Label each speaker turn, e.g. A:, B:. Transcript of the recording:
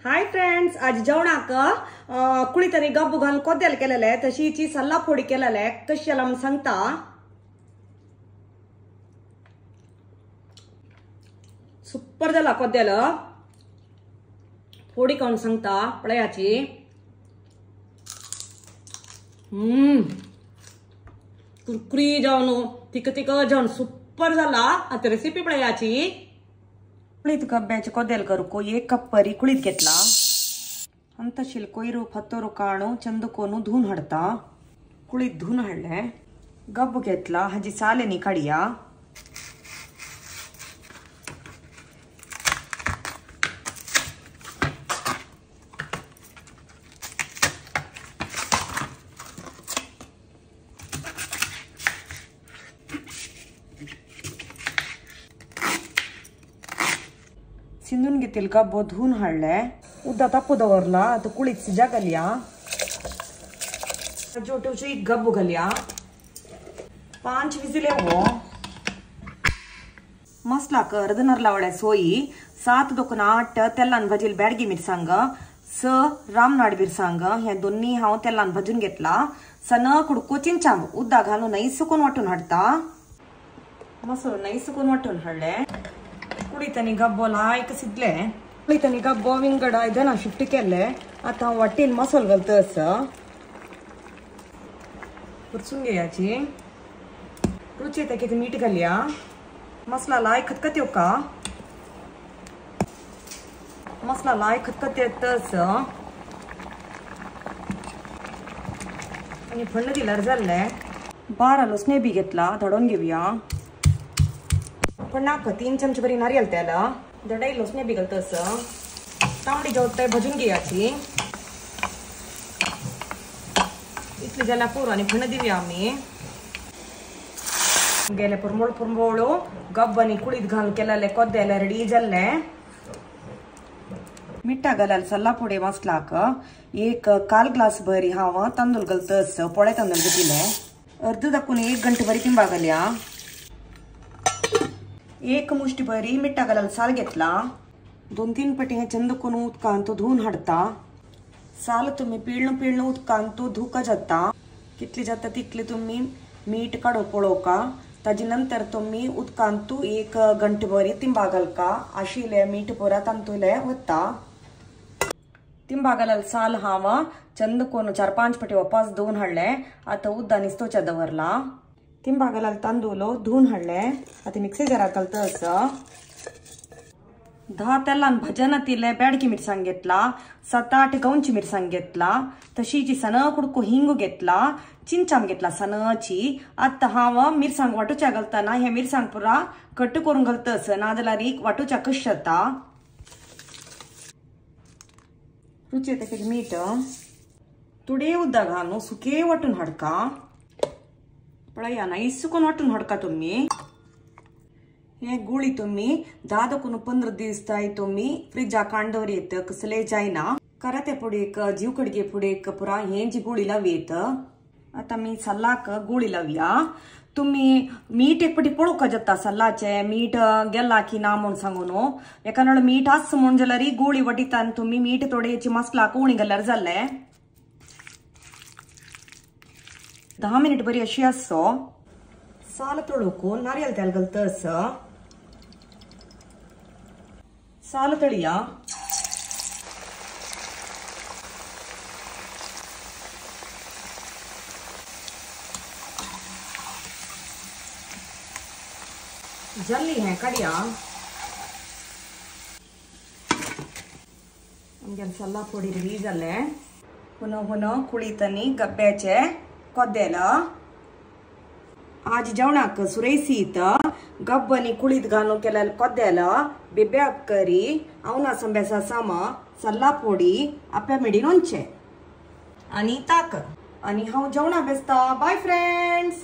A: Hi friends, आज जेवणाक कुळीतरी गब्बू घालून कोद्देल केलेले तशीची सल्ला फोडी केलेले कशी आला म्हणून सांगता। सुपर झाला कोद्देल फोडी करून सांगता पळयाची। कुरकुरी जाऊन तिक जाऊन सुपर झाला। आता रेसिपी पळयाची। कुळीत गब्ब्याचे कोद्देल करूको 1 कप परी कुळीत घेतला। अंतशील कोयरू फत्तोरू काणू चंदकोनु धुवून हाडता। कुळीत धुवून हाडले गब्बू घेतला हाजी सालेनी काढिया। सिंधून घेतील गब्बो धुवून हाडले उद्दा तापू दवरला। आता कुळीत सिजा घालया जोटूची गब्बू घालया 5 विजिले हो। मसला कर अर्धनर लावड्या सोयी 7 दोकन 8 तेलान भाजील बॅडगी मिरसांग 6 रामनाड मिरसांग हे दोन्ही हांव तेलान भाजून घेतला। सनक उडको चिंचांब उद्दा घालून नाही सुकून वाटून हाडता। मसालो नाही सुकून वाटून हाडले कुळीतनी गब्बोला एक सिद्धले कुळीतनी गब्बो विंगड ಇದನ್ನ ಶಿಫ್ಟ್ केले। आता वाटीन मसालो घालतस पुरसून घ्यायची। रुची ते किती मीठ घालया। मसाला लाय खतखत येऊ का मसाला लाय खतखत येतस आणि फन्न दिल्यार जाल्ले। 12 लसणे बी घेतला धडून घेऊया। पण नाक 3 चमचे बरी नारियल तेल दडाई लसणे बी घालतस। तांबडी जेवताय भाजून घ्यायची। इतली जाल्या पुरो आणि फन्न दिवया आम्ही। गेले पुरमोळू गब्बनी कुळीत घालून केलेले कोद्देले रेडी जाल्ले। मिठा घालायला सल्ला पुडे मसलाक 1 ग्लास भरी हांव तांदूळ घालतस। पोळे तांदूळ घेतले अर्ध दाखवून 1 घंटे भरी तिंबा घालया। 1 मुष्टी भरी मिठा घालायला साल घेतला। 2-3 पटी हे चंद कोण उदकान तो धुवून हाडता। साल तुम्ही पिळणं उदकान तो धुका जाता। कितली जाता तितली तुम्ही मीठ काढो पळोवका। ताजी नंतर तुम्ही उदकान तू 1 घंटे भरी तिंबा घालका। आशिले मीठ पोरा तांतुले वता। तिंबा घालायला साल हांव चंद कोण 4-5 पटी वापस धुवून हाडले। आता उद्दा निस्तोच्या दवरला। तिंबा घालायला तांदूळ धुवून हाडले। आता मिक्सी जारात घालतस 10 तेलान भजन तिले बॅडगी मिरसांग घेतला। 7-8 गवंची मिरसांग घेतला। तशीची सनक उडको हिंग घेतला। चिंचाम घेतला सनची। आता हांव मिरसांग वाटूच्या घालताना हे मिरसांग पुरा कट करून घालतस नाजाल्यार वाटूच्या कश जाता। रुची तेका मीठ तुडे उद्दा घालून सुके वाटून हाडका। पळया नाही सुकून वाटून हाडका तुम्ही। हे गुळी तुम्ही 10-15 दिवस ताई तुम्ही फ्रीजा कांडवर येत कसले जायना। कराते पुढे एक जीव कडगे पुढे एक पुरा हे जी गुळी लावयेत। आता मी सल्लाक गुळी लावया। तुम्ही मीठ एक पटी पळू का जाता सल्लाचे मीठ गेला की ना म्हणून सांगून एकानड मीठ आस म्हणून जाल्यार गुळी वटितान तुम्ही मीठ थोडेची मसलाक उणी घाल्यार जाल्ले। 10 मिनिट बरी अशी असो। साल तळूको नारियल तेल घालतस। साल तळिया जल्ली है कड़िया सल्ला पोडी रेडी जाले। पुनः कुळीतनी गब्ब्याचे कोद्देल आज जेवणाक सुरैसीत गब्बनी कुळीत घालून केलेले कोद्देल बेब्याक करी अवना संब्याचा साम सल्ला पोडी आप्या मिडी लोणचे आणि ताक आणि हांव जेवणा बेसता। Bye friends.